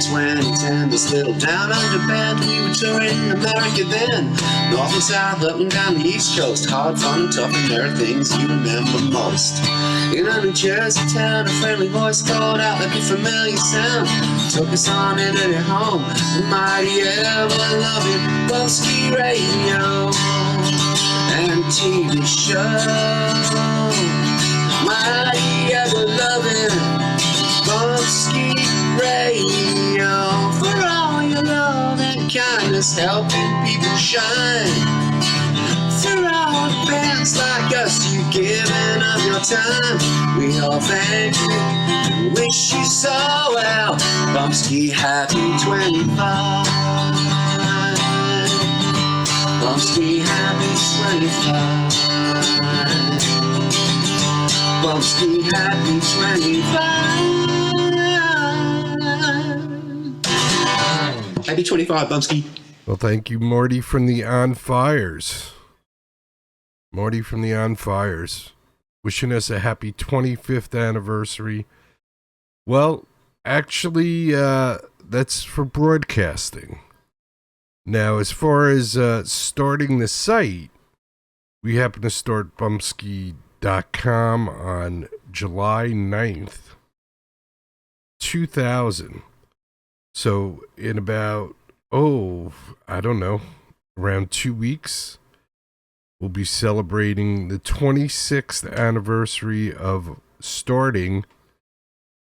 2010. This little town under band, we were touring America then. North and south, up and down the east coast. Hard, fun, and tough, and there are things you remember most. In a New Jersey town, a friendly voice called out like a familiar sound. Took us on into their home, the mighty ever-loving Bumpskey radio and TV show. Mighty ever-loving Bumpskey radio. For all your love and kindness, helping people shine. For all fans like us, you giving up your time. We all thank you and wish you so well. Bumpskey, happy 25. Bumpskey, happy 25. Bumpskey, happy 25. Happy 25, Bumpskey. Well, thank you, Marty from the On Fires. Marty from the On Fires, wishing us a happy 25th anniversary. Well, actually, that's for broadcasting. Now, as far as starting the site, we happen to start Bumpskey.com on July 9th, 2000. So, in about, I don't know, around 2 weeks, we'll be celebrating the 26th anniversary of starting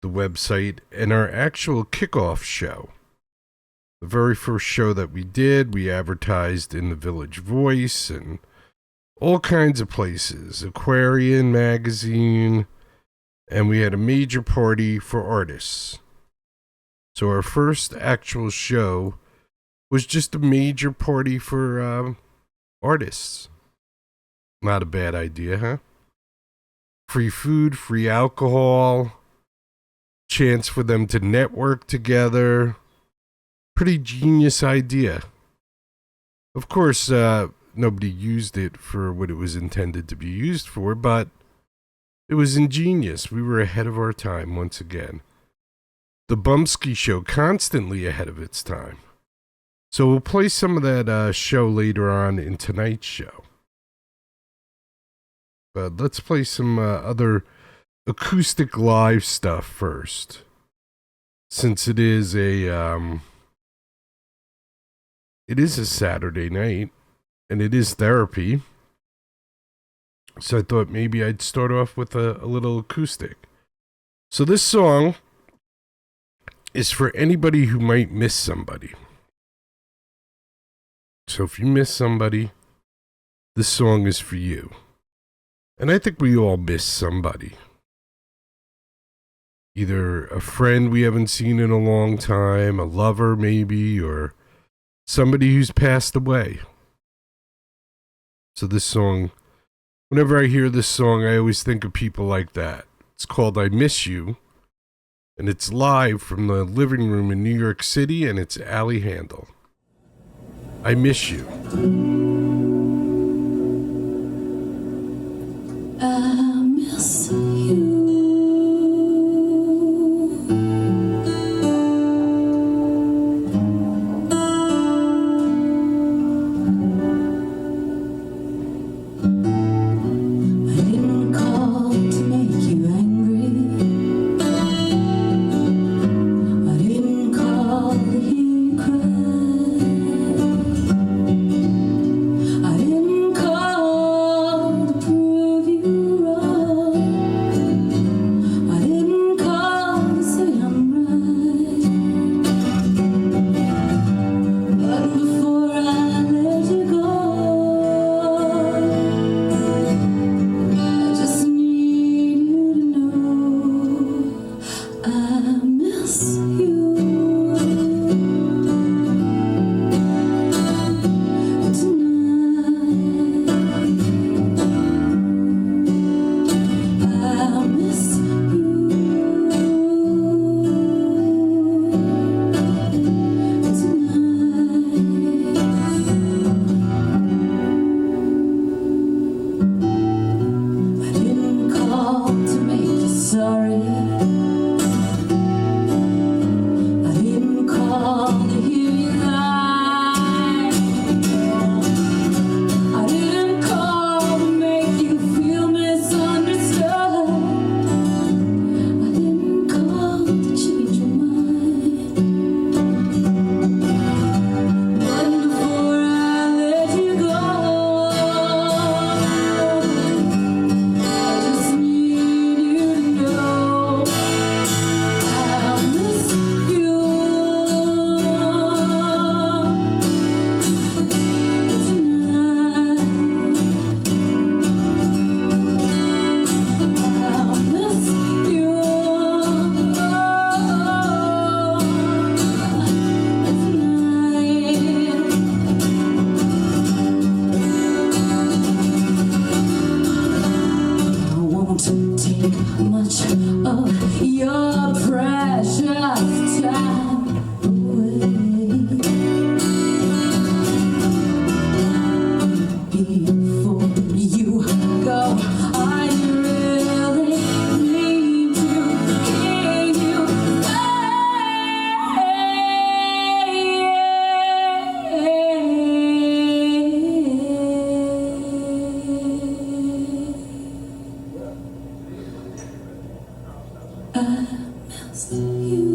the website and our actual kickoff show. The very first show that we did, we advertised in the Village Voice and all kinds of places, Aquarian Magazine, and we had a major party for artists. So our first actual show was just a major party for artists. Not a bad idea, huh? Free food, free alcohol, chance for them to network together. Pretty genius idea. Of course, nobody used it for what it was intended to be used for, but it was ingenious. We were ahead of our time once again. The Bumpskey Show, constantly ahead of its time. So we'll play some of that show later on in tonight's show. But let's play some other acoustic live stuff first. Since it is a Saturday night, and it is therapy. So I thought maybe I'd start off with a little acoustic. So this song is for anybody who might miss somebody. So if you miss somebody, this song is for you. And I think we all miss somebody. Either a friend we haven't seen in a long time, a lover maybe, or somebody who's passed away. So this song, whenever I hear this song, I always think of people like that. It's called I Miss You, and it's live from the living room in New York City, and it's Allie Handel. I Miss You. I miss you. much of your precious time away. Before you go, I really need to hear you I miss you.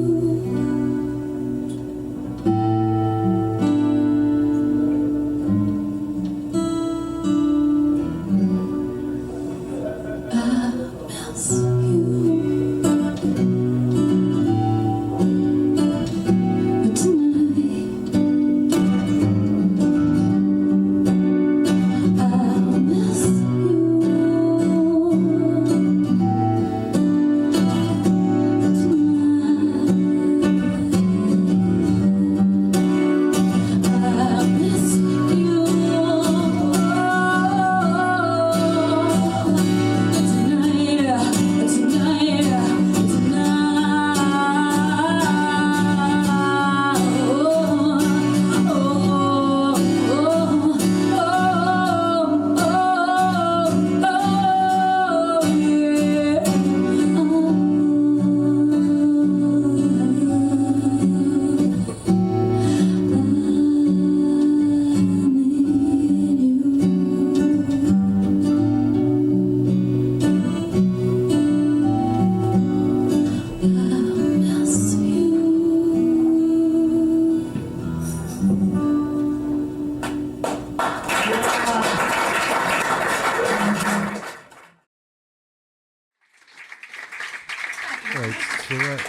Right, so that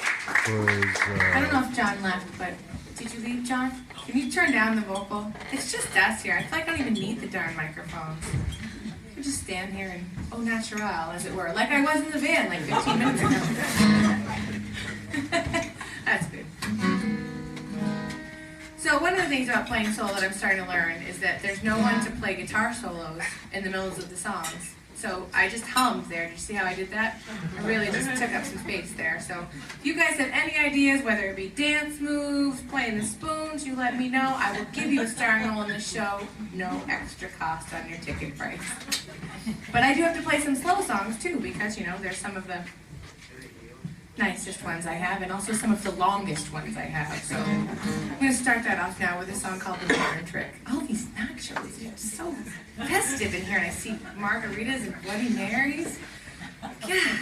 was. I don't know if John left, but did you leave, John? Can you turn down the vocal? It's just us here. I feel like I don't even need the darn microphones. We just stand here and au naturel, as it were, like I was in the van like 15 minutes ago. That's good. So one of the things about playing solo that I'm starting to learn is that there's no one to play guitar solos in the middle of the songs. So I just hummed there. Did you see how I did that? I really just took up some space there. So if you guys have any ideas, whether it be dance moves, playing the spoons, you let me know. I will give you a starring role in the show. No extra cost on your ticket price. But I do have to play some slow songs too, because, you know, there's some of the nicest ones I have, and also some of the longest ones I have. So I'm going to start that off now with a song called The Modern Trick. All these nachos, they're so festive in here, and I see margaritas and Bloody Marys. God.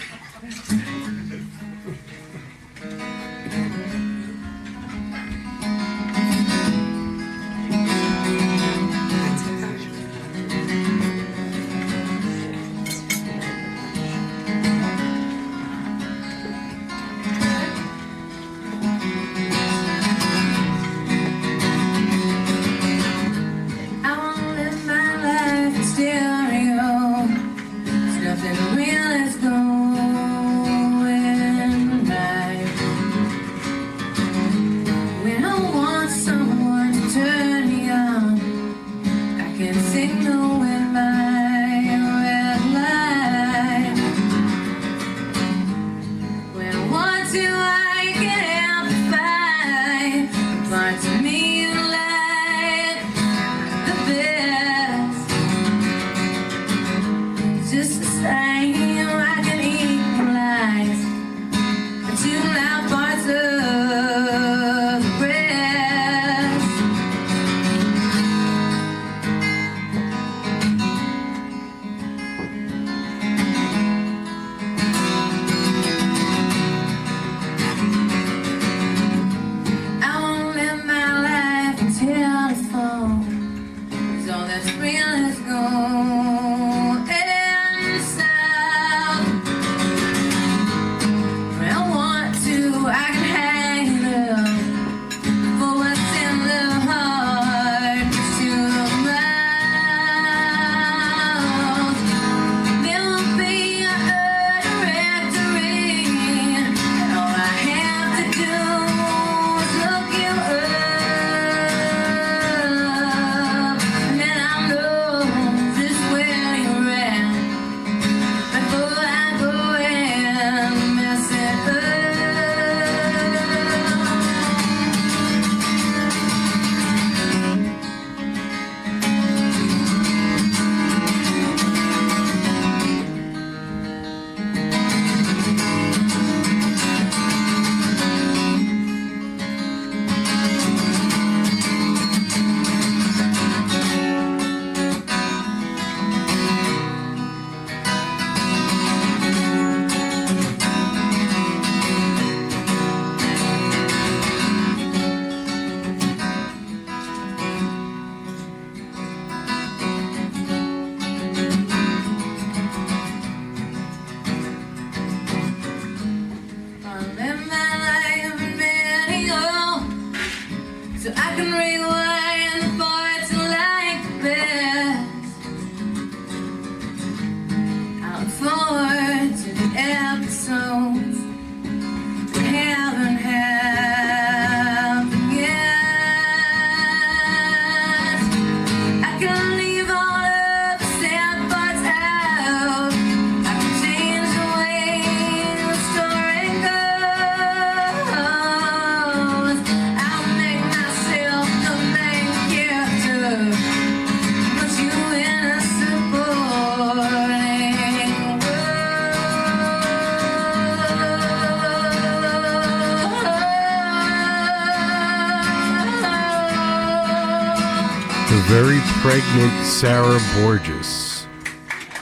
very pregnant Sarah Borges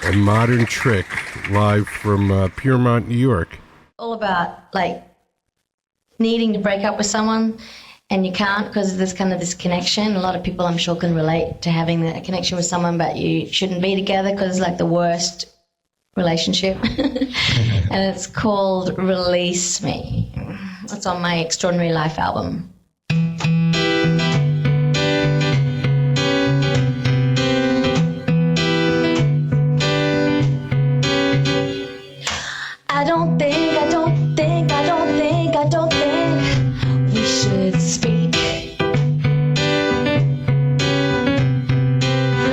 and Modern Trick live from Piermont, New York. All about like needing to break up with someone and you can't because there's kind of this connection. A lot of people I'm sure can relate to having that connection with someone, but you shouldn't be together because it's like the worst relationship. And it's called Release Me. It's on my Extraordinary Life album. I don't think we should speak.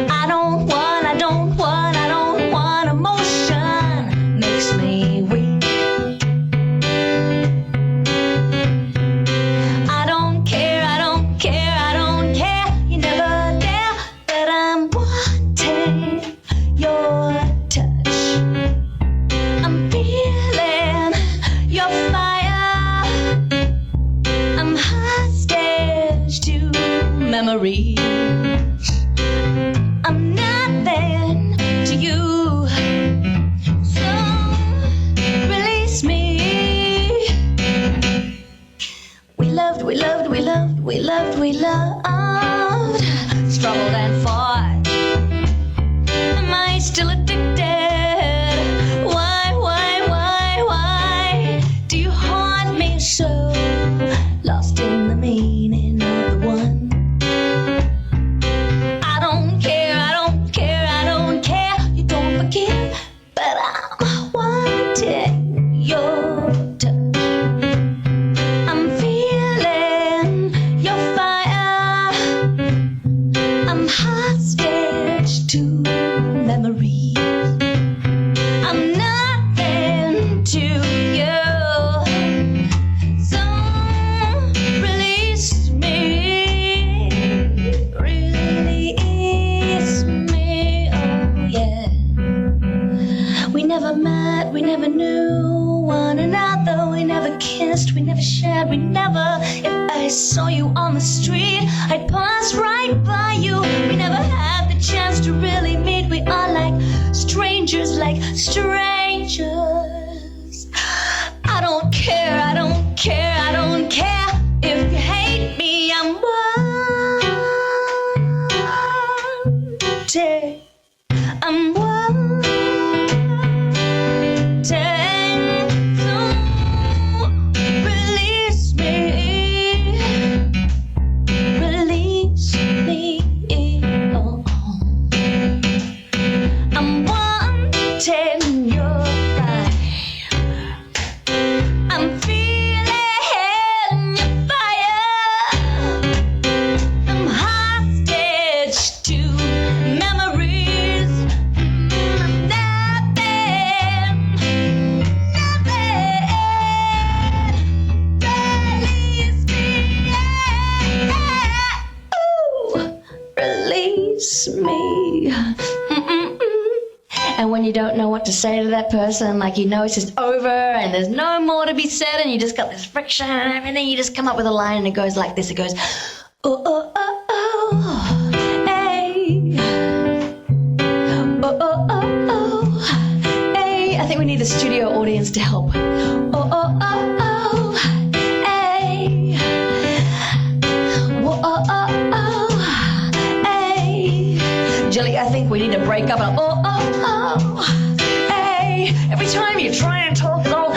I don't want emotion makes me weak. I don't care, you never dare, but I'm wanting your touch. I'm feeling your fire. I'm hostage to memories. I'm nothing to you. So release me. We loved. Struggled and fought. Am I still addicted? Why do you haunt me so? Lost in the meaning of the one. I don't care. You don't forgive, but I'm wanting your touch. I'm feeling your fire. I'm hostage to memories. I'm nothing to you. So release me. Oh yeah. We never met, we never knew one another. We never kissed, we never shared, we never. If I saw you on the street, I'd pass right by you. We never had the chance to really meet. We are like strangers. I don't care. If you hate me, I'm wanted. I'm wanted. So release me. Oh. I'm wanting your fire. I'm feeling your fire. I'm hostage to memories. Nothing. Release me. Ooh, release me. And when you don't know what to say to that person, like you know it's just over and there's no more to be said and you just got this friction and everything, you just come up with a line and it goes like this. It goes, oh, oh, oh, oh, hey. Oh, oh, oh, oh, hey. I think we need the studio audience to help. Oh, oh, oh, oh, hey. Oh, oh, oh, oh, hey. Jilly, I think we need to break up. Oh, oh, hey. Every time you try and talk, go,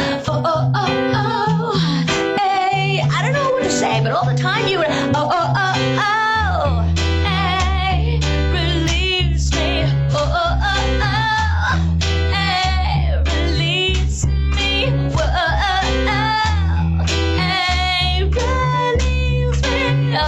hey. I don't know what to say, but all the time you, hey. Release me, hey. Release me, hey. Release me, hey. Ooh, no,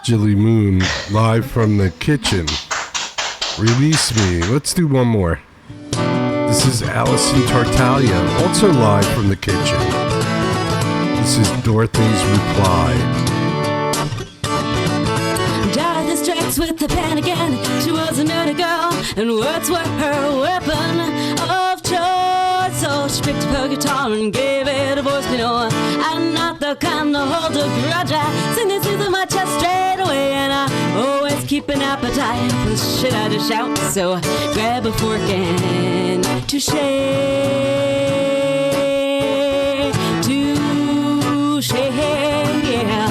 Jilly Moon, live from the kitchen. Release me. Let's do one more. This is Alison Tartaglia, also live from the kitchen. This is Dorothy's Reply. Down the streets was with the band again. She was a nerdy girl, and words were her weapon of choice. So she picked up her guitar and gave it a voice. You know, I'm not the kind to hold a grudge. I sing this into my chest straight away, and I always keep an appetite for the shit I just shout. So grab a fork and touche, touche, yeah.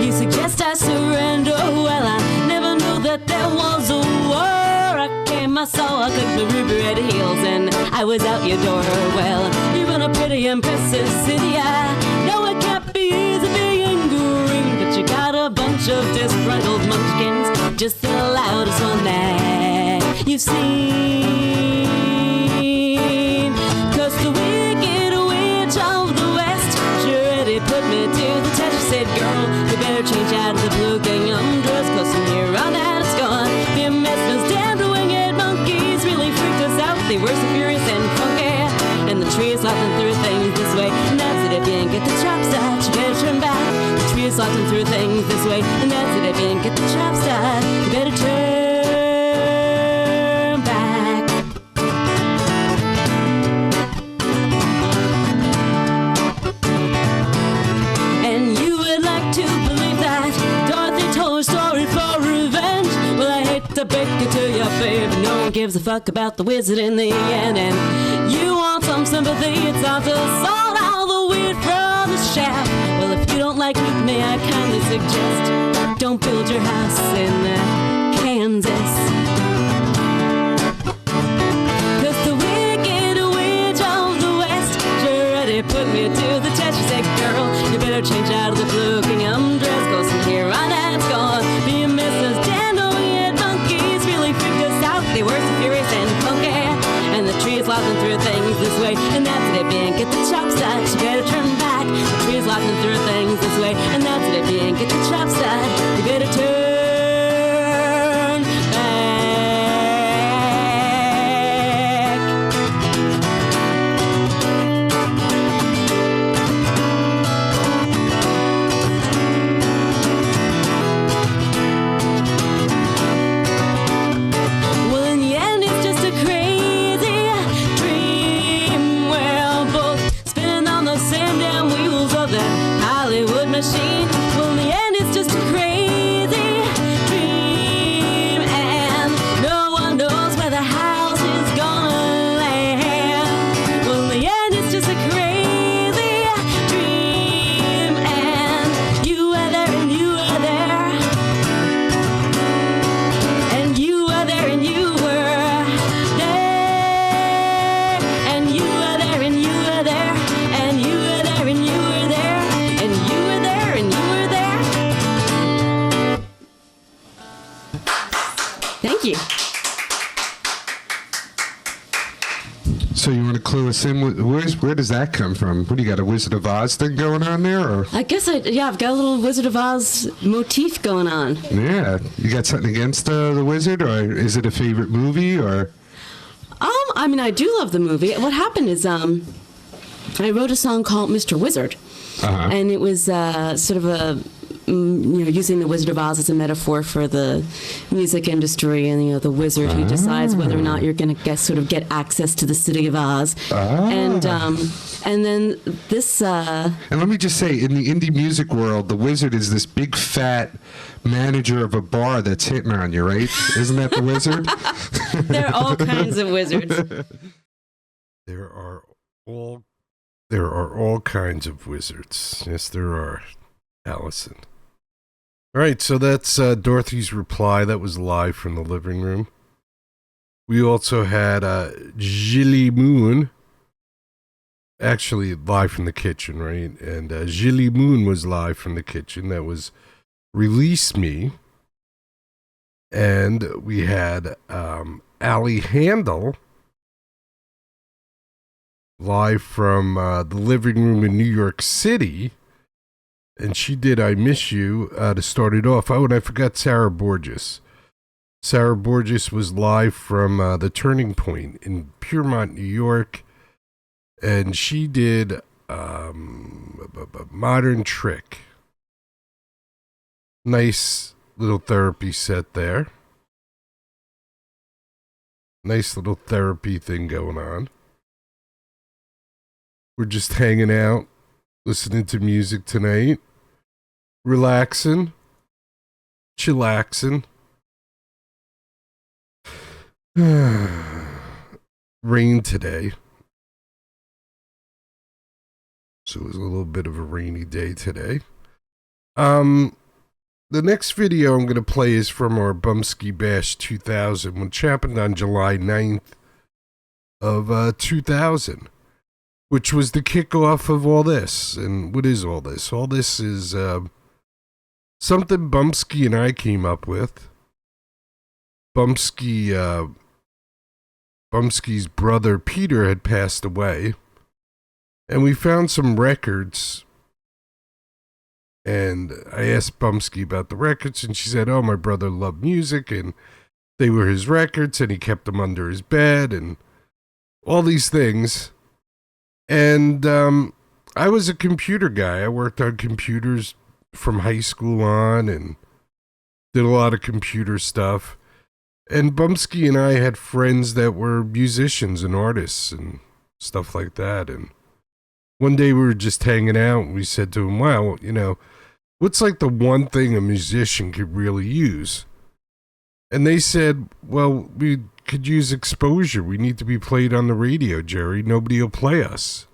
You suggest I surrender. Well, I never knew that there was a war. I came, I saw, I clicked the ruby red heels, and I was out your door. Well, you've been a pretty impressive city. I know it can't be easy being green, but you got a bunch of disgruntled munchkins, just the loudest one that you've seen. 'Cause the wicked witch of the west sure already put me to the test. She said, girl, you better change out of the blue gingham dress, 'cause from here on out it's gone be a mess. Those damned winged monkeys really freaked us out. They were so furious and funky, and the tree is laughing through things this way, and that's it. If you ain't get the chops out, you better turn back. The tree is laughing through things this way, and that's it. If you ain't get the chops out, you better turn back. And you would like to believe that Dorothy told her story for revenge. Well, I hate to break it to you, babe, no one gives a fuck about the wizard in the end. And you want some sympathy, it's time to sort out the weed from the shaft. Well, if you don't like me, may I kindly suggest, don't build your house in Kansas. 'Cause the wicked witch of the west sure already put me to the test. She said, girl, you better change out of the blue gingham dress, 'cause from here on out it's gone be a Mrs. Dandelion monkeys really freaked us out. They were so furious and funky, and the tree is laughing through things this way, and that's it. If you ain't get the chops out, you better turn back. The tree is laughing through things this way, and that's it. If you ain't get the chops out, you better turn back. Well, in the end, it's just a crazy dream. We're both spinning on the same damn wheels of that Hollywood machine. Well, in the end, it's just a crazy dream, and no one knows where the house is gonna land. Well, in the end, it's just a crazy dream, and you were there, and you were there, and you were there, and you were there, and you were there, and you were there, and you were there, and you were there, and you were there, and you were there. Thank you. So you want to clue us in? Where does that come from? What do you got, a Wizard of Oz thing going on there? Or I guess I've got a little Wizard of Oz motif going on. yeah, you got something against the wizard, or is it a favorite movie, or? I mean, I do love the movie. What happened is, I wrote a song called Mr. Wizard, Uh-huh. and it was sort of a, using the Wizard of Oz as a metaphor for the music industry, and the wizard who decides whether or not you're going to get access to the city of Oz, and then this. And let me just say, in the indie music world, the wizard is this big fat manager of a bar that's hitting on you, right? Isn't that the wizard? There are all kinds of wizards. There are all kinds of wizards. Yes, there are, Allison. All right, so that's Dorothy's reply. That was live from the living room. We also had Gilly Moon, actually live from the kitchen, right? And Gilly Moon was live from the kitchen. That was Release Me. And we had Allie Handel live from the living room in New York City. And she did I Miss You to start it off. Oh, and I forgot Sarah Borges. Sarah Borges was live from the Turning Point in Piermont, New York. And she did Modern Trick. Nice little therapy set there. Nice little therapy thing going on. We're just hanging out, listening to music tonight, relaxing, chillaxing. Rain today. So it was a little bit of a rainy day today. The next video I'm going to play is from our Bumpskey Bash 2000, which happened on July 9th of 2000, which was the kickoff of all this. And what is all this? All this is something Bumpskey and I came up with. Bumpskey's brother Peter had passed away, and we found some records. And I asked Bumpskey about the records, and she said, "Oh, my brother loved music, and they were his records, and he kept them under his bed, and all these things." And I was a computer guy. I worked on computers from high school on, and did a lot of computer stuff. And Bumpskey and I had friends that were musicians and artists and stuff like that. And one day we were just hanging out, and we said to him, "Wow, what's like the one thing a musician could really use?" And they said, "Well, we could use exposure. We need to be played on the radio, Jerry. Nobody will play us.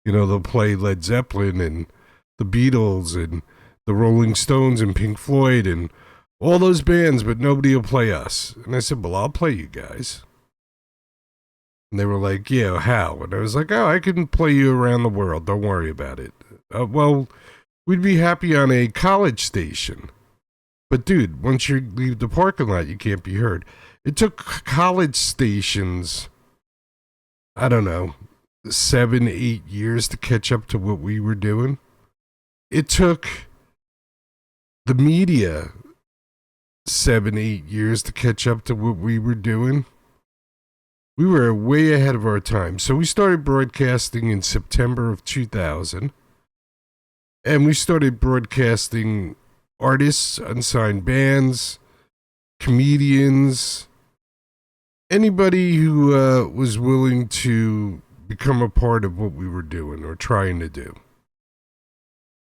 They'll play Led Zeppelin and the Beatles and the Rolling Stones and Pink Floyd and all those bands, but nobody will play us." And I said, "Well, I'll play you guys." And they were like, "Yeah, how?" And I was like, "Oh, I can play you around the world. Don't worry about it." Well, we'd be happy on a college station. But dude, once you leave the parking lot, you can't be heard. It took college stations, I don't know, 7, 8 years to catch up to what we were doing. It took the media 7, 8 years to catch up to what we were doing. We were way ahead of our time. So we started broadcasting in September of 2000. And we started broadcasting artists, unsigned bands, comedians, anybody who was willing to become a part of what we were doing or trying to do.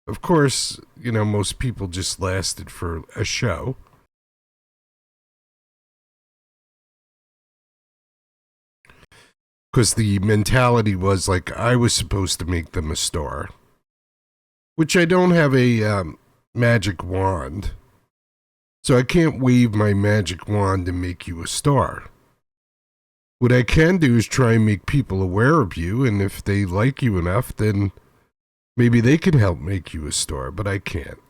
Of course, most people just lasted for a show. Because the mentality was like I was supposed to make them a star. Which I don't have a magic wand. So I can't wave my magic wand and make you a star. What I can do is try and make people aware of you, and if they like you enough, then maybe they can help make you a star, but I can't.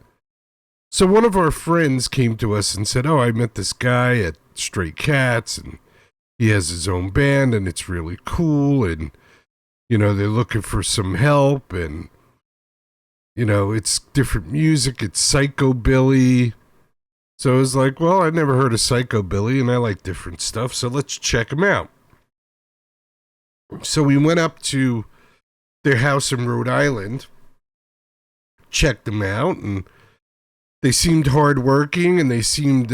So one of our friends came to us and said, "Oh, I met this guy at Stray Cats, and he has his own band, and it's really cool, and, they're looking for some help, and, it's different music, it's psychobilly." So I was like, "Well, I never heard of psychobilly, and I like different stuff, so let's check him out." So we went up to their house in Rhode Island, checked them out, and they seemed hardworking, and they seemed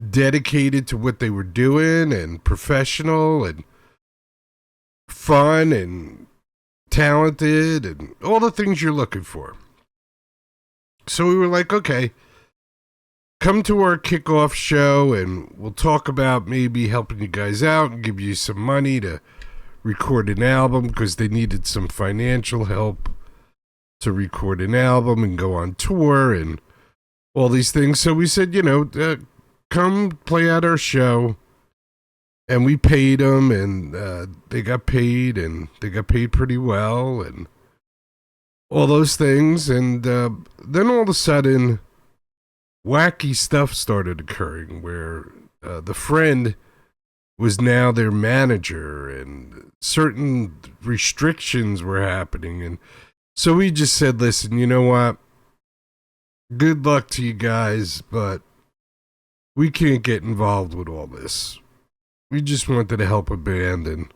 dedicated to what they were doing, and professional, and fun, and talented, and all the things you're looking for. So we were like, "Okay, come to our kickoff show, and we'll talk about maybe helping you guys out and give you some money to record an album," because they needed some financial help to record an album and go on tour and all these things. So we said, come play at our show. And we paid them, and they got paid, and they got paid pretty well, and all those things. And then all of a sudden, wacky stuff started occurring where the friend was now their manager, and certain restrictions were happening. And so we just said, "Listen, you know what? Good luck to you guys, but we can't get involved with all this. We just wanted to help a band, and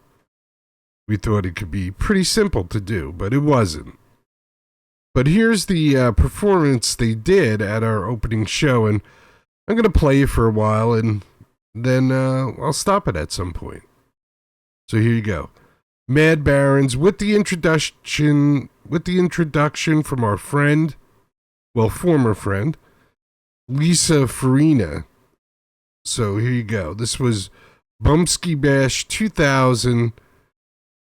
we thought it could be pretty simple to do, but it wasn't." But here's the performance they did at our opening show, and I'm going to play you for a while, and then I'll stop it at some point. So here you go. Mad Barons with the introduction from our friend, well, former friend, Lisa Farina. So here you go. This was Bumpskey Bash 2000,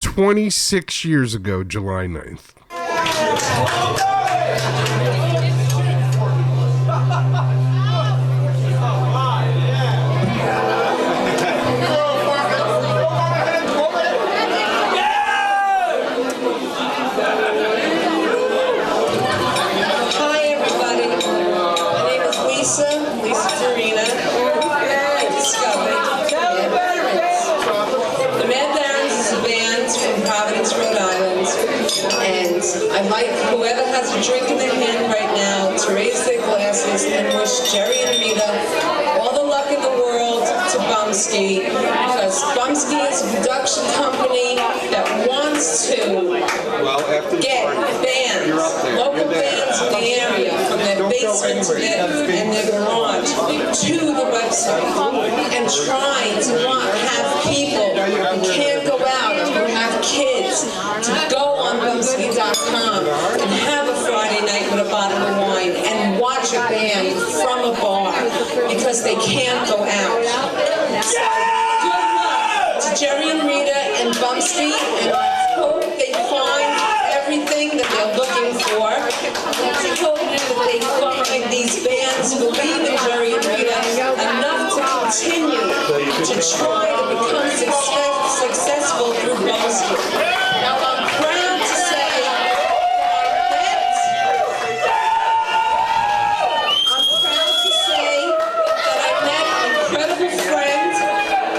26 years ago, July 9th. I'd like whoever has a drink in their hand right now to raise their glasses and wish Jerry and Rita all the luck in the world to Bumpskey, because Bumpskey is a production company that wants to get bands, local bands in the area, from their basement to their garage, to the website, and try to have people who can't go out, who have kids, to go on Bumpskey.com and have a Friday night with a bottle of wine and watch a band from a bar because they can't go out. So, good luck to Jerry and Rita and Bumpskey, and let's hope they find everything that they're looking for. Let's hope that they find these bands who believe in Jerry and Rita enough to continue to try to become successful through Bumpskey. Now, I'm proud to say that I met an incredible friend.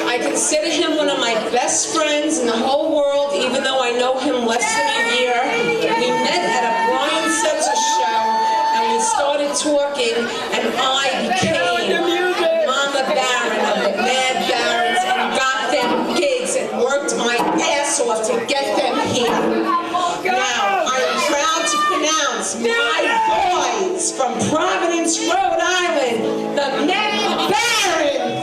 I consider him one of my best friends in the whole world, even though I know him less than a year. We met at a Brian Setzer show, and we started talking, and I became Mama Baron of the Mad Barons and got them gigs and worked my ass off to get them here. Now, I am proud to pronounce my boys from Providence, Rhode Island, the Mad Barons.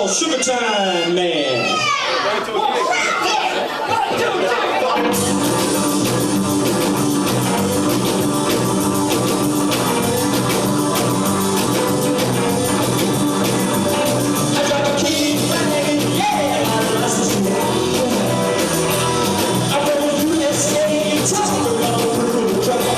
called Sugar Time Man. I got a key, yeah, I go to USA, talk about the track.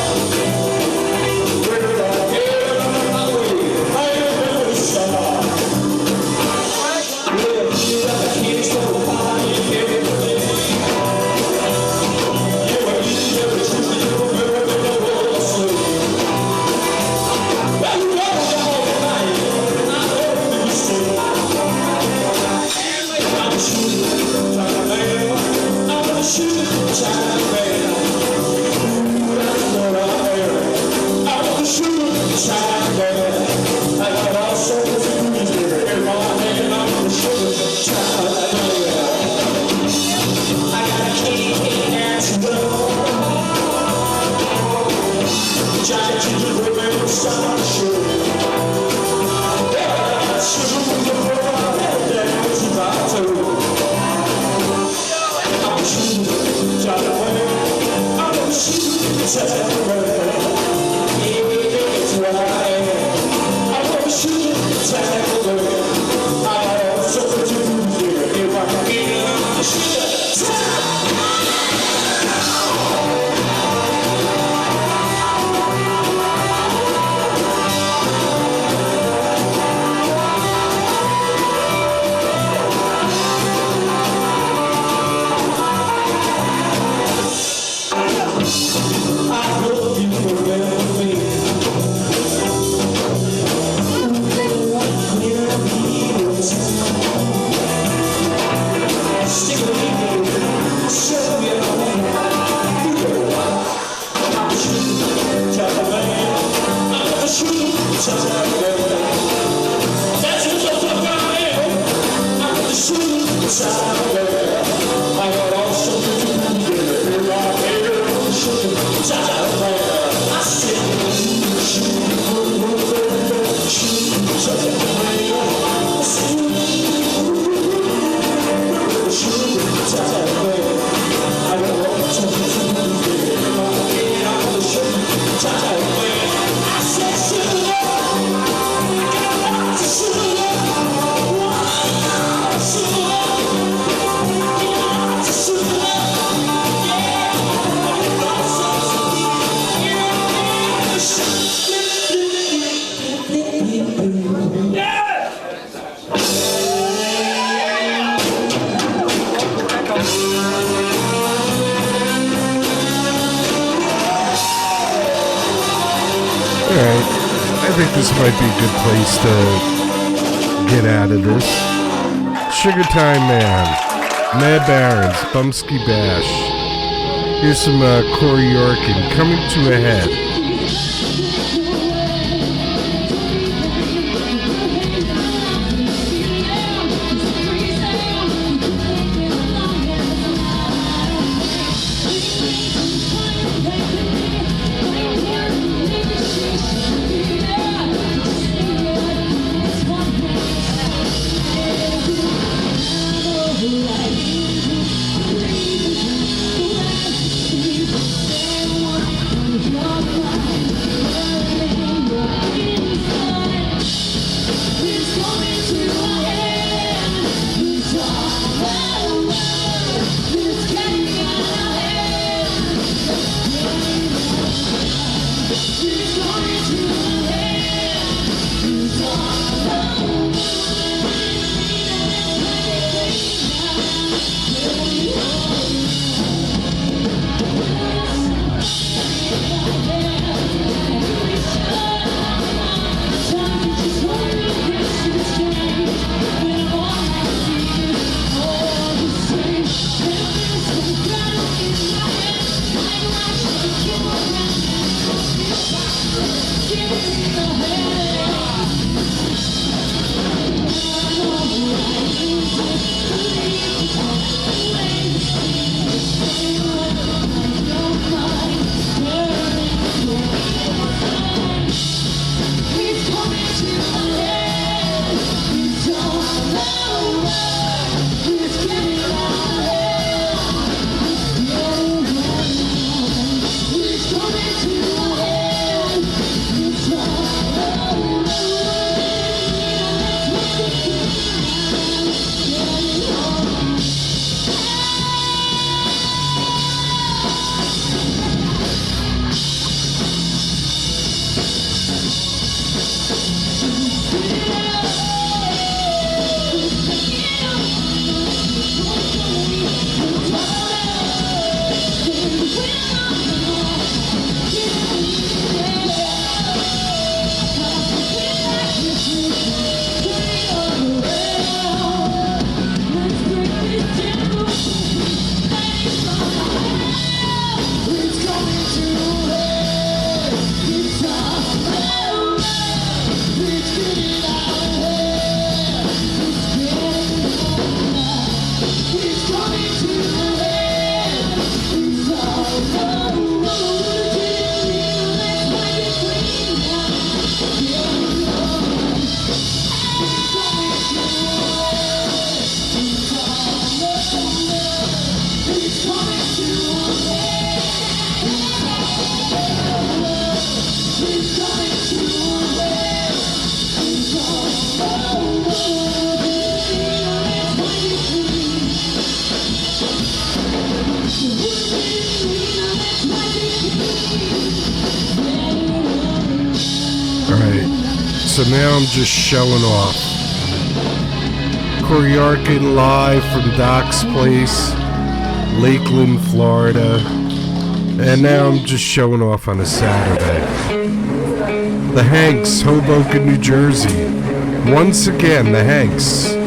I think this might be a good place to get out of this. Sugar Time Man, Mad Barons, Bumpskey Bash. Here's some Corey Yorkin, Coming to a Head. Your so now I'm just showing off. Corey Arkin live from Doc's Place, Lakeland, Florida. And now I'm just showing off on a Saturday. The Hanks, Hoboken, New Jersey. Once again, the Hanks.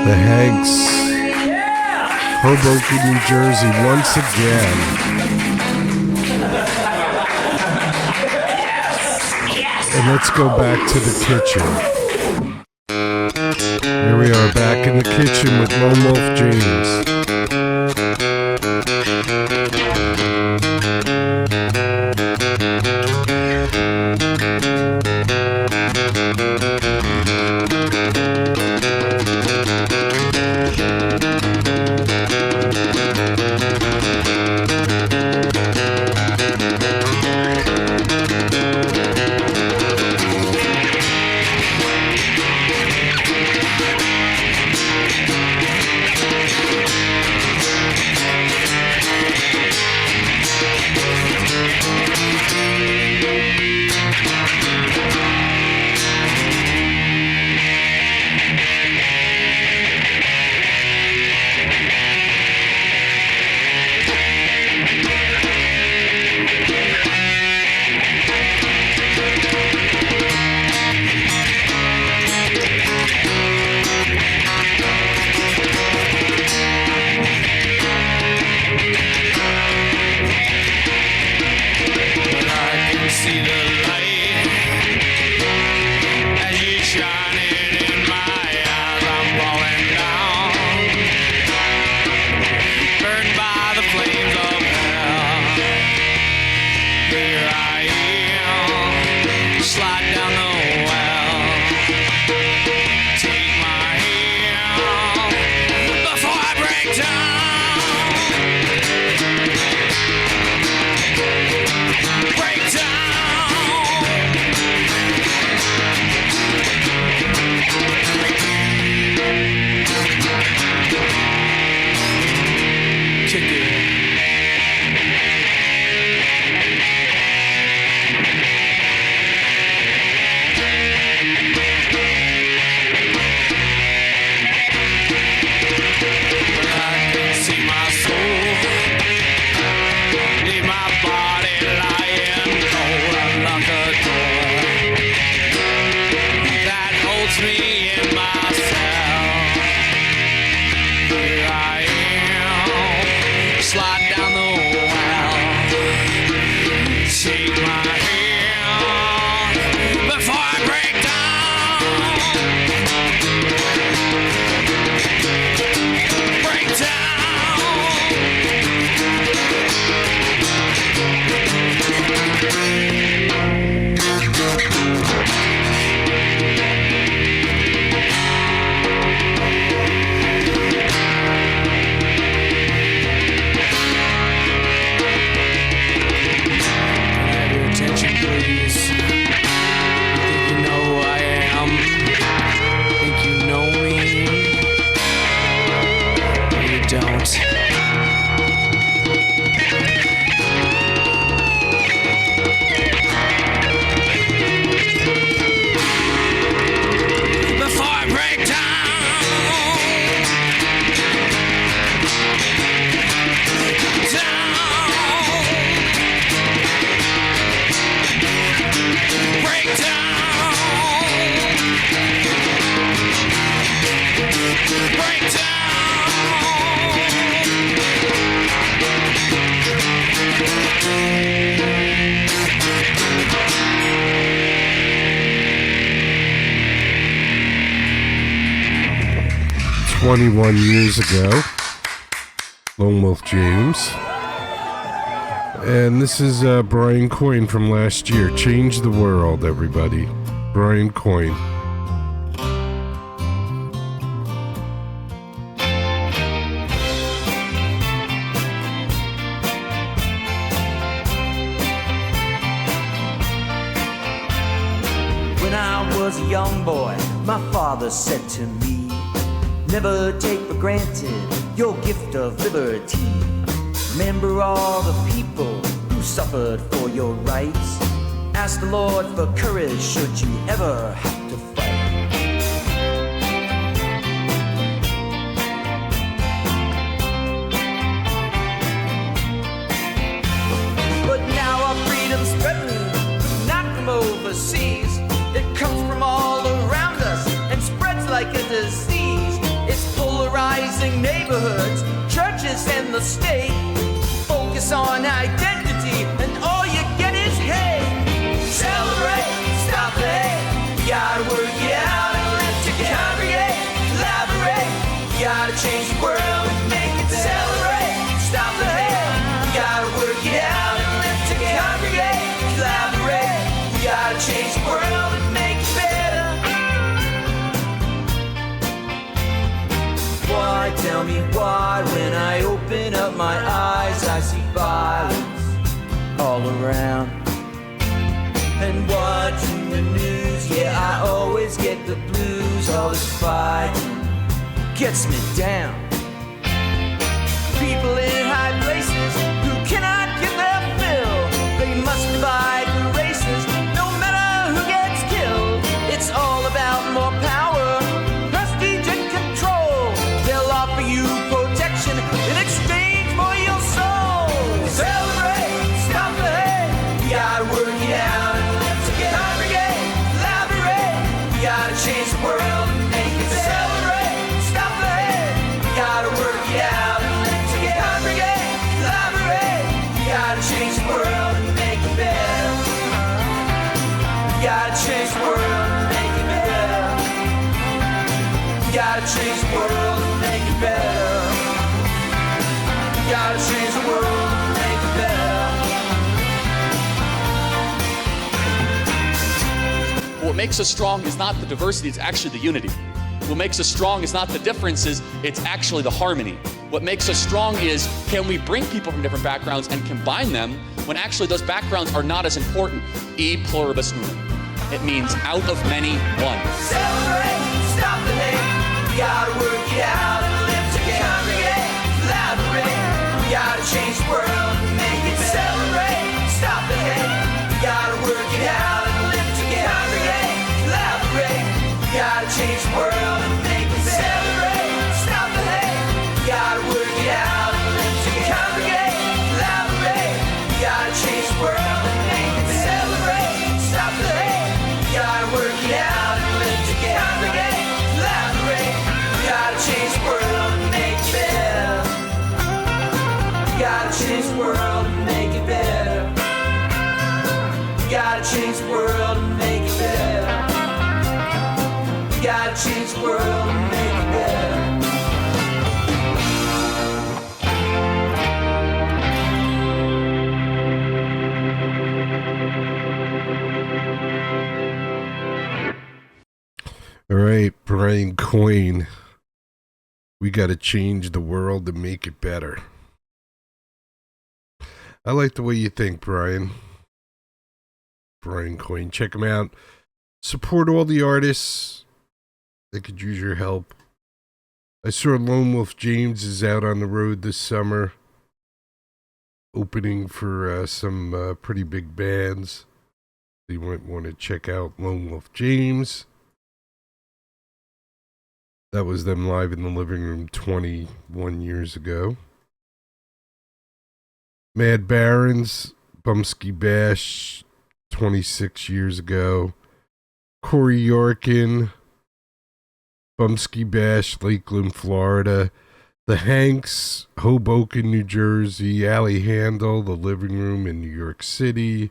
The Hanks, Hoboken, New Jersey, once again. And let's go back to the kitchen. Here we are back in the kitchen with Lone Wolf James. 21 years ago. Lone Wolf James. And this is Brian Coyne from last year. Change the World, everybody. Brian Coyne. When I was a young boy, my father said to me, never take for granted your gift of liberty. Remember all the people who suffered for your rights. Ask the Lord for courage should you ever have to fight. But now our freedom's threatened, not from overseas. It comes from all around us and spreads like a disease. It's polarizing neighborhoods, churches, and the state. Focus on identity, and all you get is hate. Celebrate, stop the hate. You gotta work it out and live to congregate. Collaborate, you gotta change the world and make it better. Celebrate, stop the hate. You gotta work it out and live to congregate. Collaborate, you gotta change the world and make it better. Why, tell me why, when I open up my eyes I see violence all around. And watching the news, yeah, I always get the blues. All this fighting gets me down. People in high places who cannot get their fill, they must divide the races, no matter who gets killed. It's all about more power, prestige and control. They'll offer you protection in exchange for your soul. Celebrate, stop the hate. You gotta work it out and live to congregate. Collaborate, you gotta change the world and make it better. Celebrate, stop the hate. You gotta work it out and live to congregate. Collaborate, you gotta change the world and make it better. You gotta change the world and make it better. You gotta change the world and make it better. You gotta change the world and make it better. What makes us strong is not the diversity, it's actually the unity. What makes us strong is not the differences, it's actually the harmony. What makes us strong is, can we bring people from different backgrounds and combine them when actually those backgrounds are not as important? E pluribus unum. It means out of many, one. Celebrate, stop the hate. You gotta work it out and live to congregate. Collaborate, you gotta change the world and make it better. Celebrate, stop the hate. You gotta work it out and live to congregate. Collaborate, you gotta change the world and make it better. Celebrate, stop the hate. You gotta work it out and live to congregate. Collaborate, you gotta change the world and make it better. Celebrate, stop the hate. You gotta work it out and live to congregate. Collaborate, you gotta change the world and make it better. You gotta change the world and make it better. You gotta change the world and make it better. You gotta change the world and make it better. All right, Brian Coyne. We got to change the world to make it better. I like the way you think, Brian. Brian Coyne. Check him out. Support all the artists that could use your help. I saw Lone Wolf James is out on the road this summer, opening for some pretty big bands. You might want to check out Lone Wolf James. That was them live in the living room 21 years ago. Mad Barons, Bumpskey Bash, 26 years ago. Corey Yorkin, Bumpskey Bash, Lakeland, Florida. The Hanks, Hoboken, New Jersey. Allie Handel, The Living Room in New York City.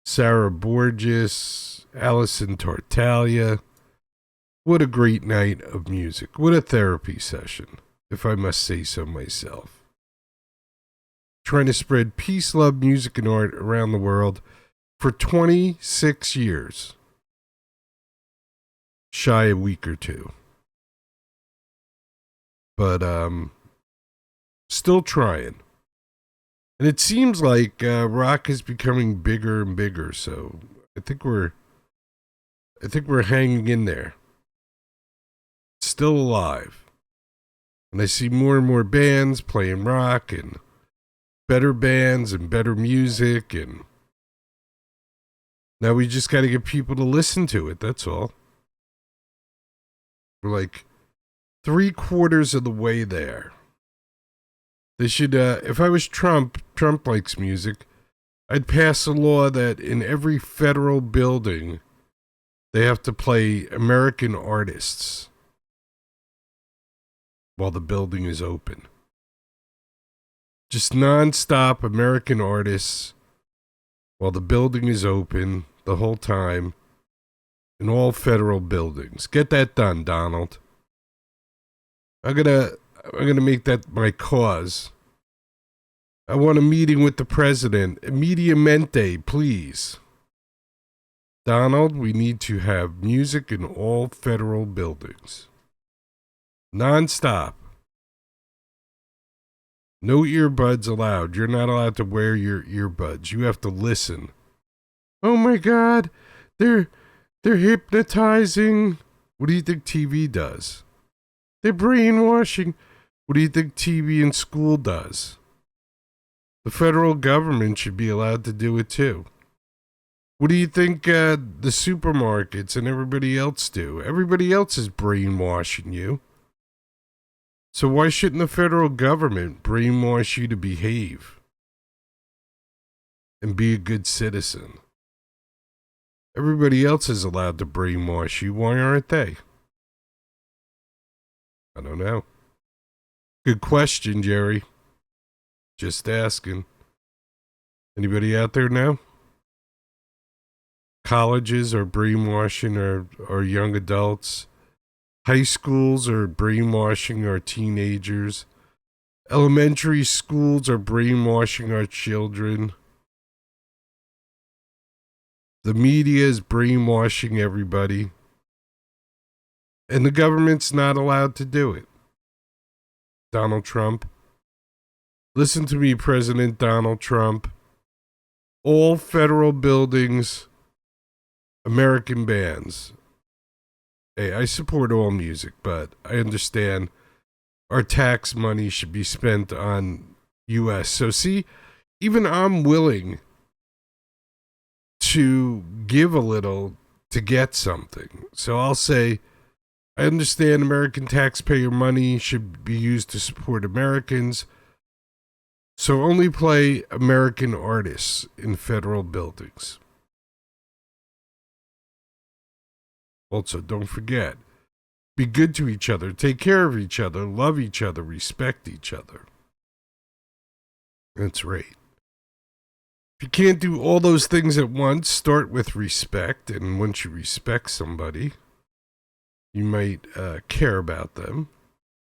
Sarah Borges, Allison Tartaglia. What a great night of music. What a therapy session, if I must say so myself. Trying to spread peace, love, music, and art around the world for 26 years. Shy a week or two. But, still trying. And it seems like rock is becoming bigger and bigger, so I think we're hanging in there. Still alive. And I see more and more bands playing rock and better bands and better music, and now we just got to get people to listen to it, that's all. We're like 3/4 of the way there. They should, if I was Trump likes music, I'd pass a law that in every federal building, they have to play American artists while the building is open. Just non-stop American artists while the building is open the whole time in all federal buildings. Get that done, Donald. I'm gonna make that my cause. I want a meeting with the president. Immediamente, please. Donald, we need to have music in all federal buildings. Non-stop. No earbuds allowed. You're not allowed to wear your earbuds. You have to listen. Oh my God, they're hypnotizing. What do you think TV does? They're brainwashing. What do you think TV in school does? The federal government should be allowed to do it too. What do you think the supermarkets and everybody else do? Everybody else is brainwashing you. So why shouldn't the federal government brainwash you to behave and be a good citizen? Everybody else is allowed to brainwash you. Why aren't they? I don't know. Good question, Jerry. Just asking. Anybody out there know? Colleges are brainwashing our young adults. High schools are brainwashing our teenagers. Elementary schools are brainwashing our children. The media is brainwashing everybody. And the government's not allowed to do it. Donald Trump. Listen to me, President Donald Trump. All federal buildings, American bands. Hey, I support all music, but I understand our tax money should be spent on U.S. So see, even I'm willing to give a little to get something. So I'll say, I understand American taxpayer money should be used to support Americans. So only play American artists in federal buildings. Also, don't forget, be good to each other, take care of each other, love each other, respect each other. That's right. If you can't do all those things at once, start with respect. And once you respect somebody, you might care about them.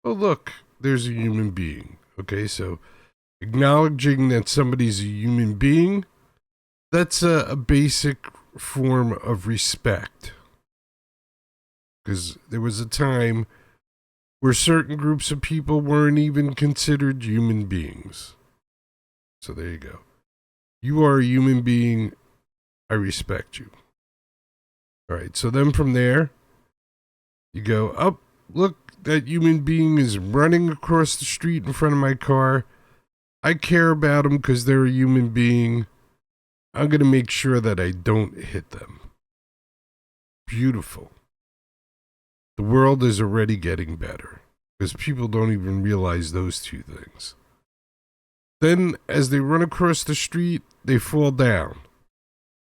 Oh, look, there's a human being. Okay, so acknowledging that somebody's a human being, that's a basic form of respect. Because there was a time where certain groups of people weren't even considered human beings. So there you go. You are a human being. I respect you. All right, so then from there, you go, oh, look, that human being is running across the street in front of my car. I care about them because they're a human being. I'm going to make sure that I don't hit them. Beautiful. The world is already getting better because people don't even realize those two things. Then, as they run across the street, they fall down.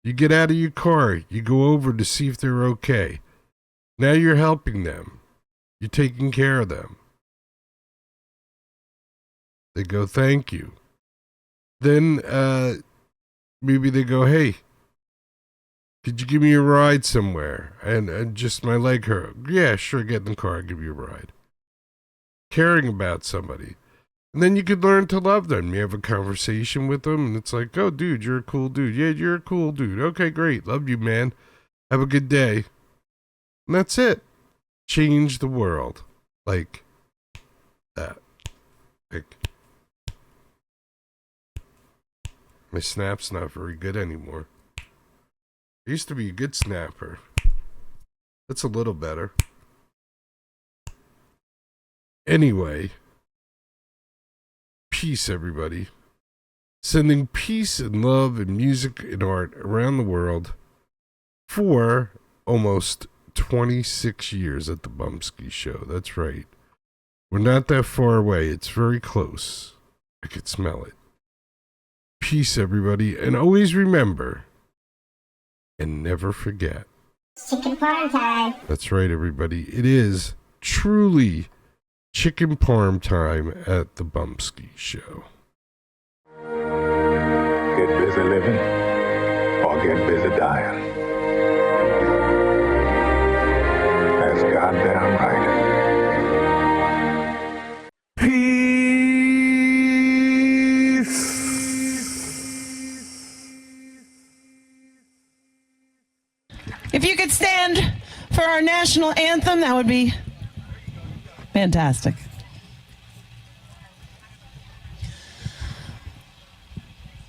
You get out of your car. You go over to see if they're okay. Now you're helping them. You're taking care of them. They go, thank you. Then maybe they go, hey, Could you give me a ride somewhere? And just my leg hurt. Yeah, sure, get in the car, I'll give you a ride. Caring about somebody. And then you could learn to love them. You have a conversation with them, and it's like, oh, dude, you're a cool dude. Yeah, you're a cool dude. Okay, great. Love you, man. Have a good day. And that's it. Change the world. Like that. Like, my snap's not very good anymore. I used to be a good snapper. That's a little better. Anyway, peace, everybody. Sending peace and love and music and art around the world for almost 26 years at the Bumpskey Show. That's right. We're not that far away. It's very close. I could smell it. Peace, everybody. And always remember and never forget. Chicken parm time. That's right, everybody. It is truly chicken parm time at the Bumpskey Show. Get busy living or get busy dying. That's goddamn right. If you could stand for our national anthem, that would be fantastic.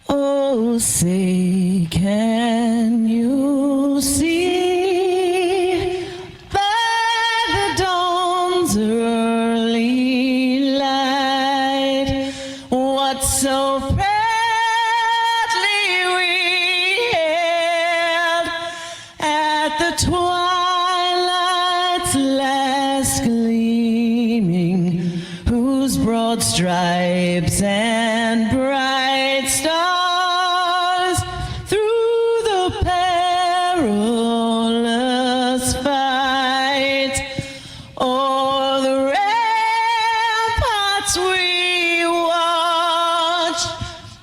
Oh, say, can you see by the dawn's early light what so proudly we hailed at the twilight's last gleaming, whose broad stripes and bright stars through the perilous fight o'er the ramparts we watched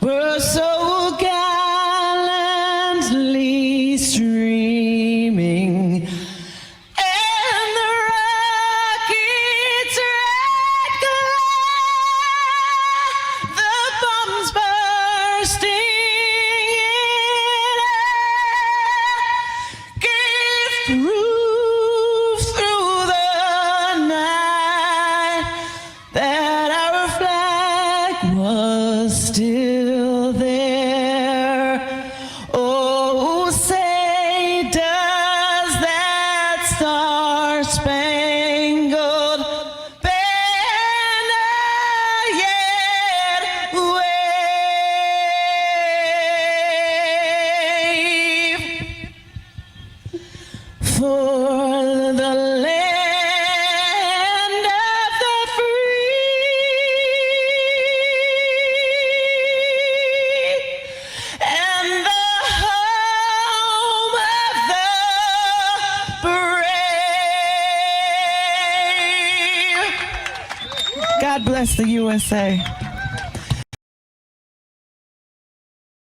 were so gallantly streaming, and the rocket's red glare, the bombs bursting in air, gave proof through the night that our flag was still there. Oh, say, does that star-spangled banner yet wave for the land of the free and the home of the brave? God bless the USA.